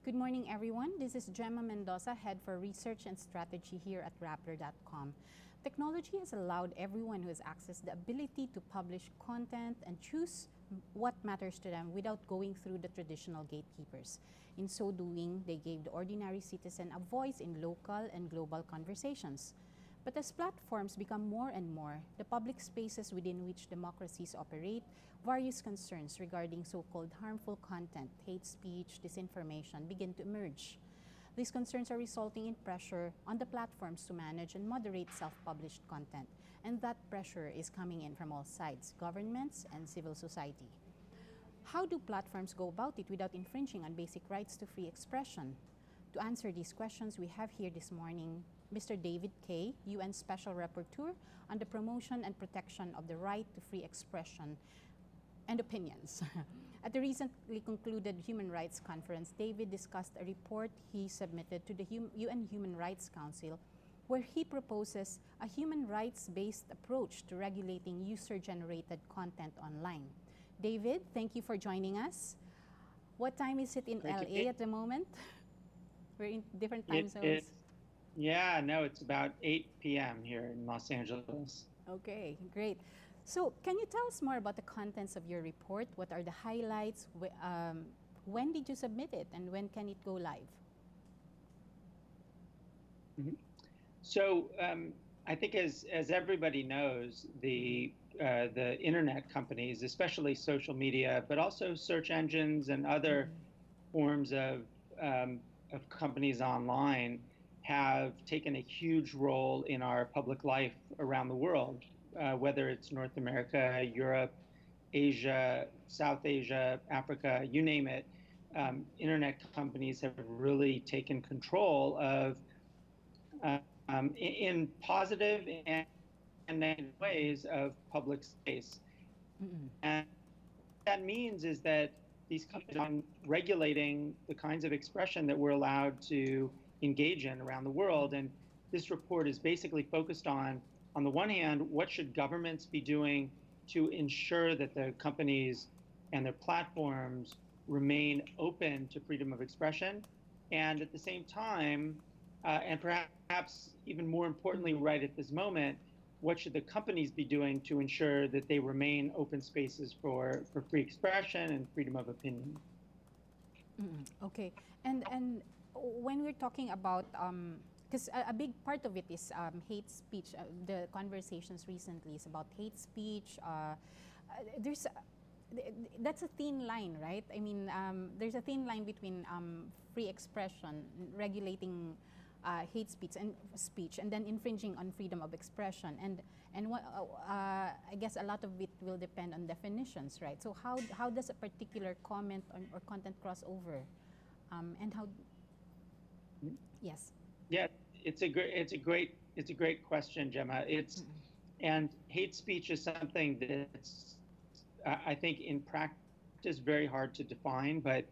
Good morning, everyone. This is Gemma Mendoza, Head for Research and Strategy here at Rappler.com. Technology has allowed everyone who has access the ability to publish content and choose what matters to them without going through the traditional gatekeepers. In so doing, they gave the ordinary citizen a voice in local and global conversations. But as platforms become more and more the public spaces within which democracies operate, various concerns regarding so-called harmful content, hate speech, disinformation begin to emerge. These concerns are resulting in pressure on the platforms to manage and moderate self-published content, and that pressure is coming in from all sides, governments and civil society. How do platforms go about it without infringing on basic rights to free expression? To answer these questions, we have here this morning Mr. David Kaye, UN Special Rapporteur on the promotion and protection of the right to free expression and opinions. At the recently concluded Human Rights Conference, David discussed a report he submitted to the UN Human Rights Council where he proposes a human rights-based approach to regulating user-generated content online. David, thank you for joining us. What time is it in LA at the moment? We're in different time zones. It's about 8 p.m. here in Los Angeles. Okay, great. So can you tell us more about the contents of your report? What are the highlights? When did you submit it and when can it go live? Mm-hmm. So I think as everybody knows, the internet companies, especially social media, but also search engines and other forms of companies online, have taken a huge role in our public life around the world, whether it's North America, Europe, Asia, South Asia, Africa, you name it. Internet companies have really taken control of, in positive and negative ways, of public space. Mm-hmm. And what that means is that these companies are regulating the kinds of expression that we're allowed to engage in around the world. And this report is basically focused on the one hand, what should governments be doing to ensure that the companies and their platforms remain open to freedom of expression, and at the same time, and perhaps even more importantly right at this moment, what should the companies be doing to ensure that they remain open spaces for free expression and freedom of opinion? Okay, and when we're talking about, because a big part of it is hate speech, the conversations recently is about hate speech. That's a thin line, right? I mean, there's a thin line between free expression, regulating hate speech, and then infringing on freedom of expression. And what, I guess a lot of it will depend on definitions, right? So how does a particular comment or content cross over, and how? Yes. Yeah, it's a great question, Gemma. And hate speech is something that's I think in practice very hard to define, but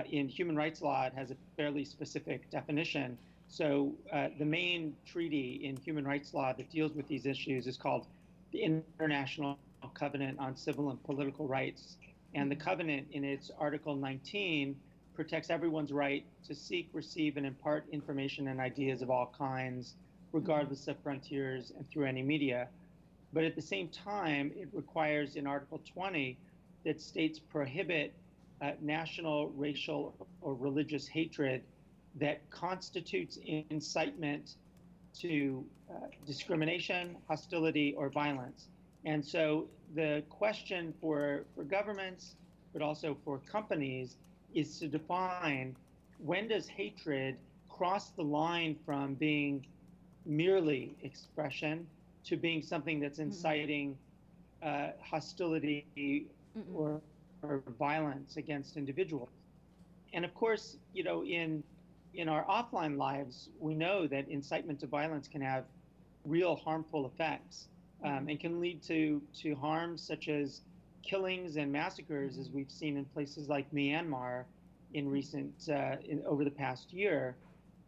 in human rights law it has a fairly specific definition. So the main treaty in human rights law that deals with these issues is called the International Covenant on Civil and Political Rights. And the covenant in its Article 19 protects everyone's right to seek, receive, and impart information and ideas of all kinds, regardless of frontiers and through any media. But at the same time, it requires in Article 20 that states prohibit national, racial, or religious hatred that constitutes incitement to discrimination, hostility, or violence. And so the question for governments, but also for companies, is to define when does hatred cross the line from being merely expression to being something that's inciting hostility or violence against individuals. And of course, in our offline lives, we know that incitement to violence can have real harmful effects and can lead to harms such as killings and massacres, as we've seen in places like Myanmar in over the past year.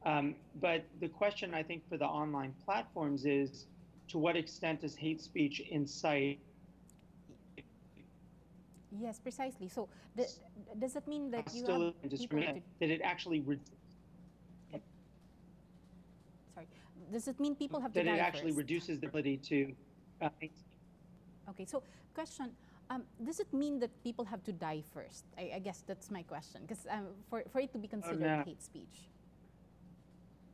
But the question, I think, for the online platforms is, to what extent does hate speech incite Yes, precisely. So does that mean that you have hostility and people to, discrimination, that it actually sorry, does it mean people have to die first? reduces the ability to. Okay, so question, does it mean that people have to die first? I guess that's my question, because for it to be considered no. hate speech.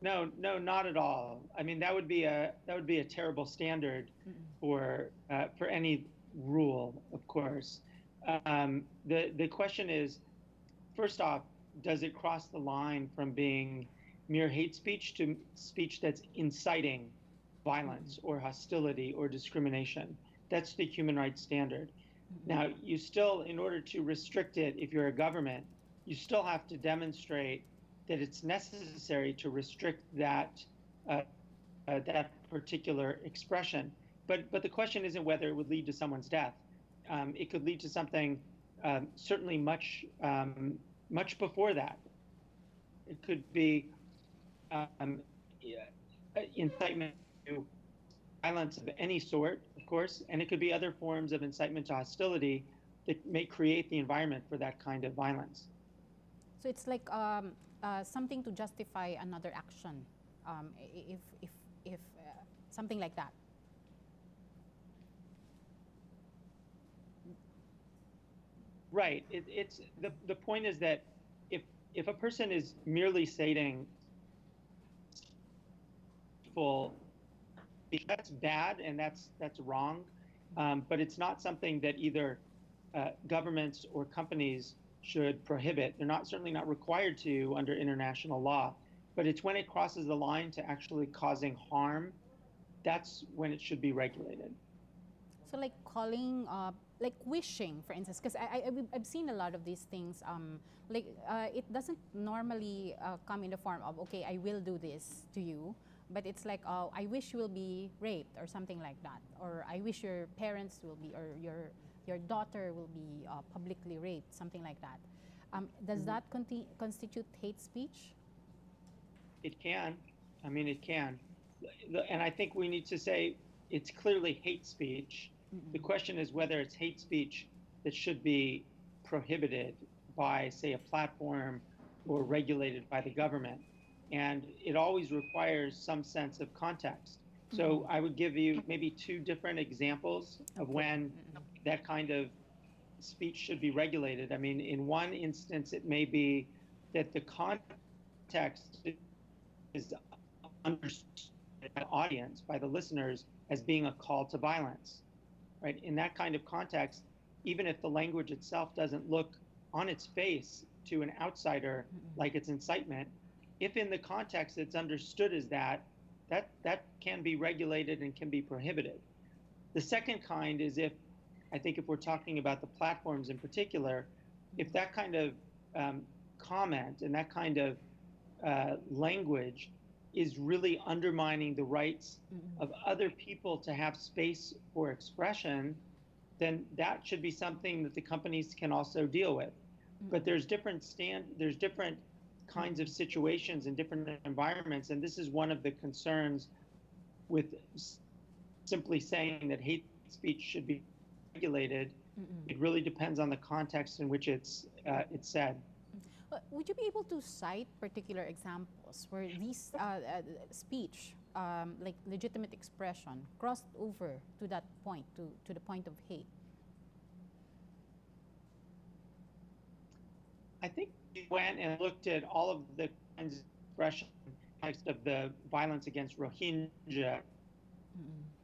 No, not at all. I mean, that would be a terrible standard for any rule, of course. The question is, first off, does it cross the line from being mere hate speech to speech that's inciting violence or hostility or discrimination? That's the human rights standard. Now, you still, in order to restrict it, if you're a government, you still have to demonstrate that it's necessary to restrict that that particular expression. But the question isn't whether it would lead to someone's death. It could lead to something certainly much before that. It could be incitement to violence of any sort, of course, and it could be other forms of incitement to hostility that may create the environment for that kind of violence. So it's like something to justify another action, if something like that. Right. It's the point is that if a person is merely stating full, that's bad and that's wrong, but it's not something that either governments or companies should prohibit. They're certainly not required to under international law, but it's when it crosses the line to actually causing harm, that's when it should be regulated. So like calling, like wishing, for instance, because I've seen a lot of these things, it doesn't normally come in the form of, okay, I will do this to you, but it's like, oh, I wish you will be raped or something like that, or I wish your parents will be, or your daughter will be publicly raped, something like that. Does that constitute hate speech? It can. I mean, it can. And I think we need to say it's clearly hate speech. The question is whether it's hate speech that should be prohibited by, say, a platform or regulated by the government. And it always requires some sense of context. So I would give you maybe two different examples of when that kind of speech should be regulated. I mean, in one instance, it may be that the context is understood by the audience, by the listeners, as being a call to violence, right? In that kind of context, even if the language itself doesn't look on its face to an outsider like it's incitement, if in the context it's understood as that can be regulated and can be prohibited. The second kind is if we're talking about the platforms in particular, if that kind of comment and that kind of language is really undermining the rights of other people to have space for expression, then that should be something that the companies can also deal with. But there's different kinds of situations in different environments, and this is one of the concerns with simply saying that hate speech should be regulated. It really depends on the context in which it's said. Would you be able to cite particular examples where these speech, like legitimate expression, crossed over to that point, to the point of hate? I think we went and looked at all of the kinds of expression of the violence against Rohingya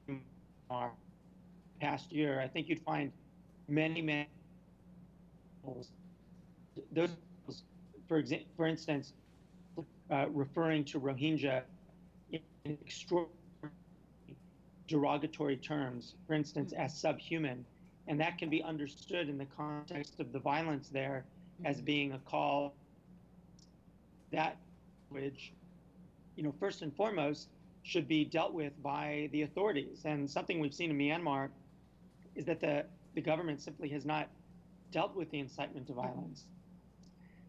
in our past year. I think you'd find many those, for instance, referring to Rohingya in extraordinary derogatory terms, for instance, as subhuman, and that can be understood in the context of the violence there as being a call that which, first and foremost should be dealt with by the authorities. And something we've seen in Myanmar is that the government simply has not dealt with the incitement to violence.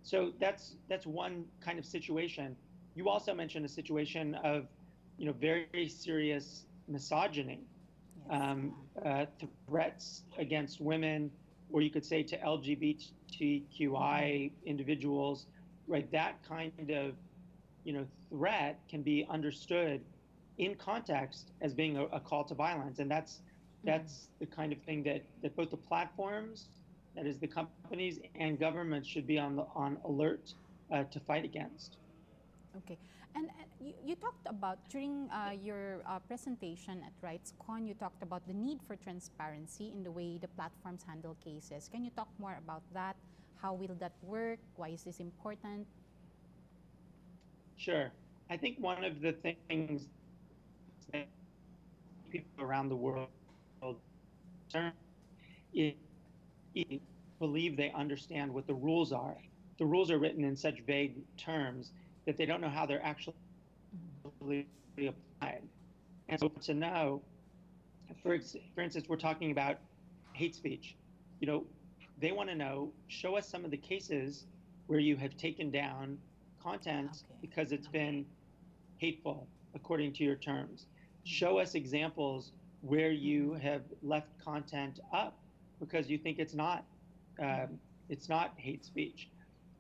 So that's one kind of situation. You also mentioned a situation of, very serious misogyny, threats against women, or you could say to LGBTQI individuals, right? That kind of, threat can be understood in context as being a call to violence, and that's the kind of thing that both the platforms, that is the companies, and governments should be on alert to fight against. Okay. And you talked about, during your presentation at RightsCon, you talked about the need for transparency in the way the platforms handle cases. Can you talk more about that? How will that work? Why is this important? Sure. I think one of the things that people around the world is believe they understand what the rules are. The rules are written in such vague terms that they don't know how they're actually applied. And so to know, for instance, we're talking about hate speech. They want to know, show us some of the cases where you have taken down content because it's been hateful according to your terms. Show us examples where you have left content up because you think it's not hate speech.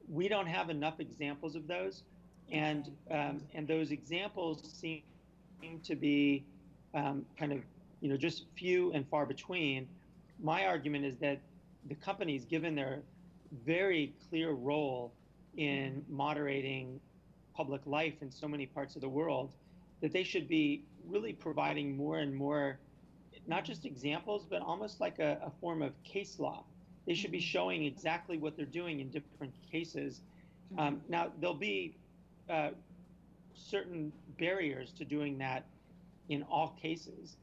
We don't have enough examples of those, and those examples seem to be kind of just few and far between. My argument is that the companies, given their very clear role in moderating public life in so many parts of the world, that they should be really providing more and more, not just examples, but almost like a form of case law. They should be showing exactly what they're doing in different cases. Now, there'll be certain barriers to doing that in all cases,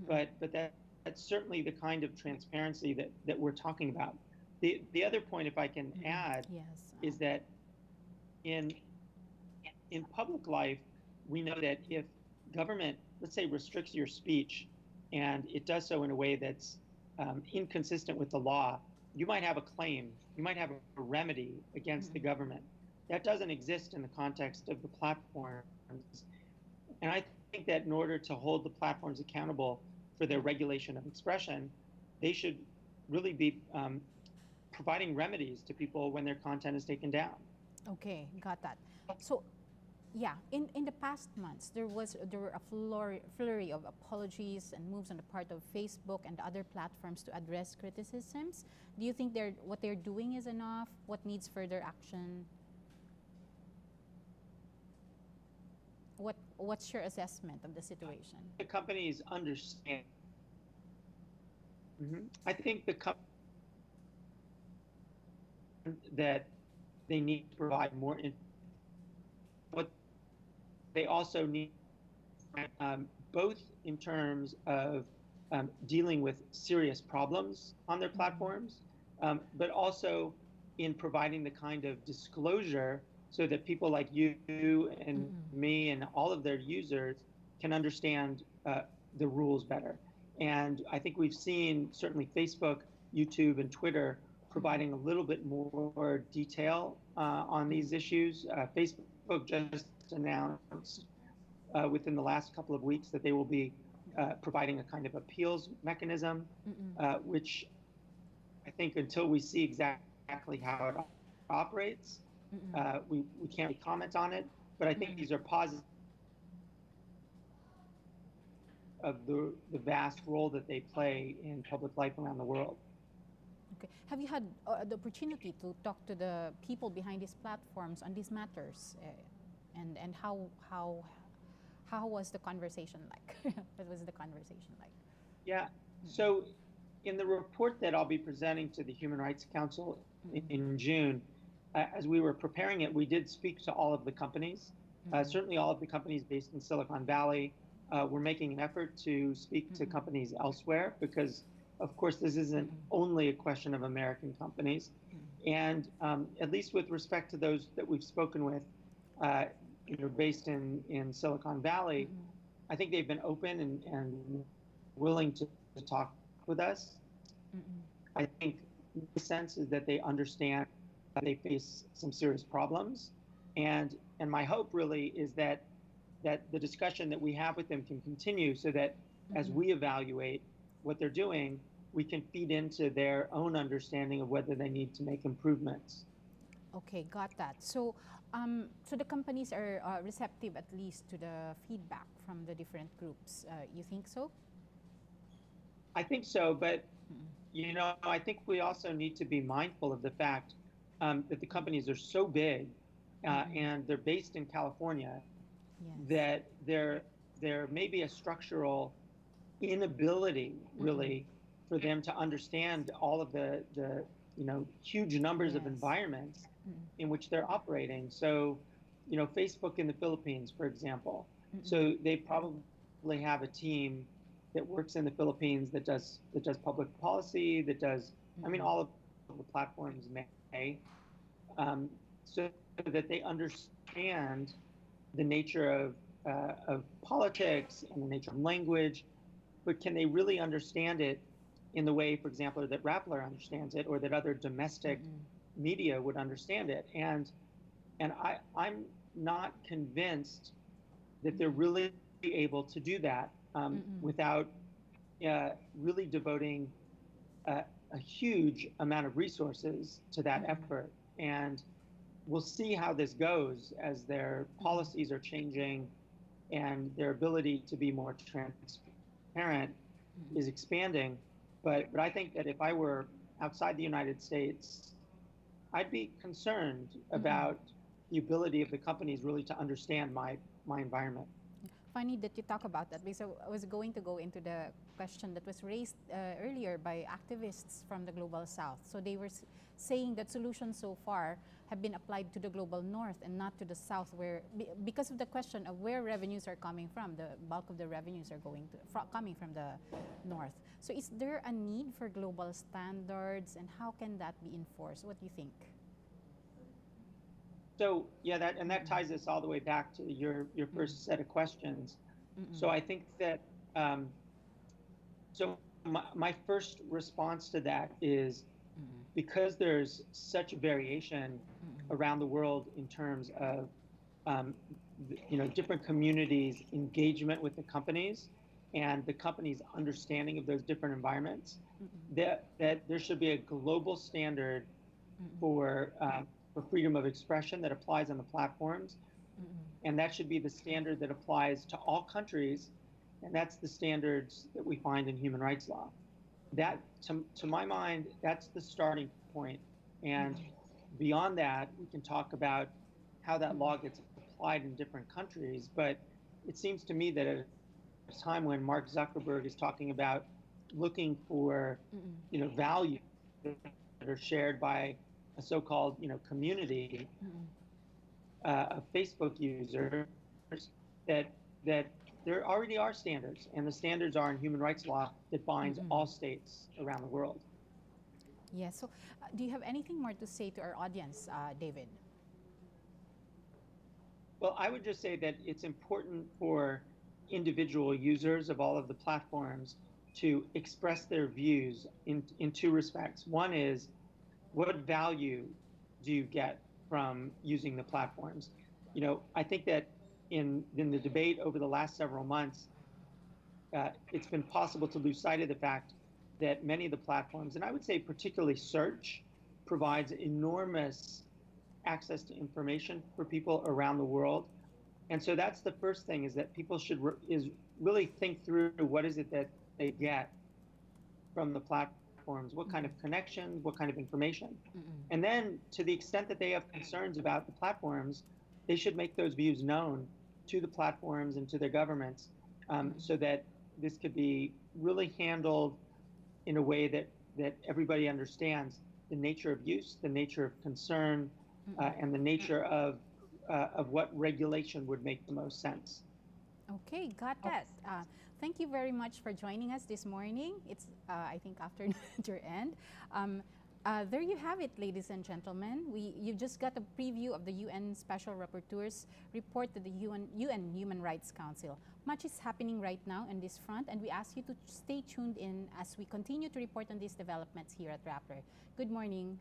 but that's certainly the kind of transparency that we're talking about. The other point, if I can add, is that in public life, we know that if government, let's say, restricts your speech, and it does so in a way that's inconsistent with the law, you might have a claim, you might have a remedy against the government. That doesn't exist in the context of the platforms. And I think that in order to hold the platforms accountable for their regulation of expression, they should really be providing remedies to people when their content is taken down. Okay, got that. So, yeah, in the past months, there were a flurry of apologies and moves on the part of Facebook and other platforms to address criticisms. Do you think what they're doing is enough? What needs further action? What's your assessment of the situation? The companies understand. I think the companies that they need to provide more what they also need, both in terms of dealing with serious problems on their platforms, but also in providing the kind of disclosure so that people like you and me and all of their users can understand the rules better. And I think we've seen certainly Facebook, YouTube, and Twitter providing a little bit more detail on these issues. Facebook just announced within the last couple of weeks that they will be providing a kind of appeals mechanism, which I think until we see exactly how it operates, we can't really comment on it. But I think these are positive of the vast role that they play in public life around the world. Okay. Have you had the opportunity to talk to the people behind these platforms on these matters, and how was the conversation like? What was the conversation like? Yeah. So, in the report that I'll be presenting to the Human Rights Council in June, as we were preparing it, we did speak to all of the companies. Certainly, all of the companies based in Silicon Valley. We're making an effort to speak to companies elsewhere because, of course, this isn't only a question of American companies. And at least with respect to those that we've spoken with, based in Silicon Valley, I think they've been open and willing to talk with us. I think the sense is that they understand that they face some serious problems. And my hope really is that the discussion that we have with them can continue so that as we evaluate what they're doing, we can feed into their own understanding of whether they need to make improvements. Okay, got that. So the companies are receptive at least to the feedback from the different groups. You think so? I think so, but I think we also need to be mindful of the fact that the companies are so big and they're based in California Yes. that there may be a structural inability really for them to understand all of the huge numbers of Yes. environments in which they're operating. So, Facebook in the Philippines, for example. So they probably have a team that works in the Philippines that does public policy, that does, I mean, all of the platforms may, so that they understand the nature of politics and the nature of language, but can they really understand it in the way, for example, that Rappler understands it, or that other domestic media would understand it? And I'm not convinced that they're really able to do that without really devoting a huge amount of resources to that effort. And we'll see how this goes as their policies are changing and their ability to be more transparent is expanding. But I think that if I were outside the United States, I'd be concerned about the ability of the companies really to understand my environment. Funny that you talk about that, because I was going to go into the question that was raised earlier by activists from the Global South. So they were saying that solutions so far have been applied to the Global North and not to the South, where because of the question of where revenues are coming from, the bulk of the revenues are coming from the North. So is there a need for global standards, and how can that be enforced? What do you think? So yeah, that ties us all the way back to your first set of questions. So I think that so my first response to that is because there's such variation around the world in terms of different communities' engagement with the companies and the companies' understanding of those different environments, that there should be a global standard for freedom of expression that applies on the platforms. And that should be the standard that applies to all countries. And that's the standards that we find in human rights law. That, to my mind, that's the starting point. And beyond that, we can talk about how that law gets applied in different countries. But it seems to me that at a time when Mark Zuckerberg is talking about looking for, values that are shared by a so-called, community of Facebook users, that there already are standards, and the standards are in human rights law that binds all states around the world. Yes. So, do you have anything more to say to our audience, David? Well, I would just say that it's important for individual users of all of the platforms to express their views in two respects. One is, what value do you get from using the platforms? I think that in the debate over the last several months, it's been possible to lose sight of the fact that many of the platforms, and I would say particularly search, provides enormous access to information for people around the world. And so that's the first thing, is that people should really think through what is it that they get from the platforms, what kind of connections, what kind of information. And then to the extent that they have concerns about the platforms, they should make those views known to the platforms and to their governments, so that this could be really handled in a way that everybody understands the nature of use, the nature of concern, and the nature of what regulation would make the most sense. Okay, got that. Thank you very much for joining us this morning. It's, I think, afternoon at your end. There you have it, ladies and gentlemen. You just got a preview of the UN Special Rapporteur's report to the UN Human Rights Council. Much is happening right now on this front, and we ask you to stay tuned in as we continue to report on these developments here at Rappler. Good morning.